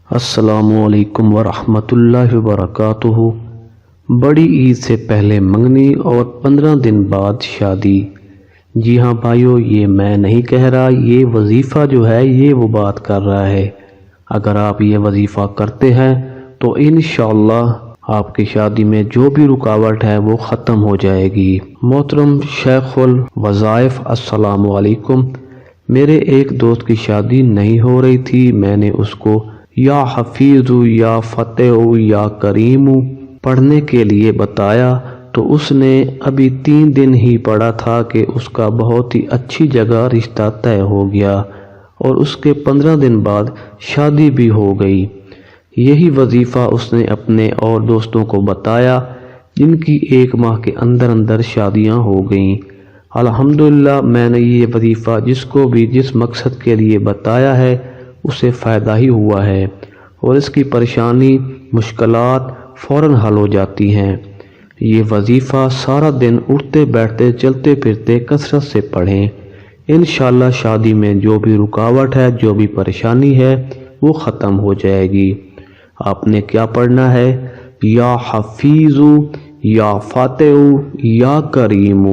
السلام علیکم ورحمۃ اللہ وبرکاتہ۔ بڑی عید سے پہلے منگنی اور 15 دن بعد شادی۔ جی ہاں بھائیو، یہ میں نہیں کہہ رہا، یہ وظیفہ جو ہے یہ وہ بات کر رہا ہے۔ اگر آپ یہ وظیفہ کرتے ہیں تو انشاءاللہ آپ کی شادی میں جو بھی رکاوٹ ہے وہ ختم ہو جائے گی۔ محترم شیخ الوظائف، السلام علیکم۔ میرے ایک دوست کی شادی نہیں ہو رہی تھی، میں نے اس کو یا حفیظ یا فتح یا کریم پڑھنے کے لیے بتایا تو اس نے ابھی 3 دن ہی پڑھا تھا کہ اس کا بہت ہی اچھی جگہ رشتہ طے ہو گیا اور اس کے 15 دن بعد شادی بھی ہو گئی۔ یہی وظیفہ اس نے اپنے اور دوستوں کو بتایا جن کی 1 ماہ کے اندر اندر شادیاں ہو گئیں۔ الحمدللہ میں نے یہ وظیفہ جس کو بھی جس مقصد کے لیے بتایا ہے اسے فائدہ ہی ہوا ہے اور اس کی پریشانی مشکلات فوراً حل ہو جاتی ہیں۔ یہ وظیفہ سارا دن اٹھتے بیٹھتے چلتے پھرتے کثرت سے پڑھیں، انشاءاللہ شادی میں جو بھی رکاوٹ ہے جو بھی پریشانی ہے وہ ختم ہو جائے گی۔ آپ نے کیا پڑھنا ہے؟ یا حفیظ یا فاتح یا کریم۔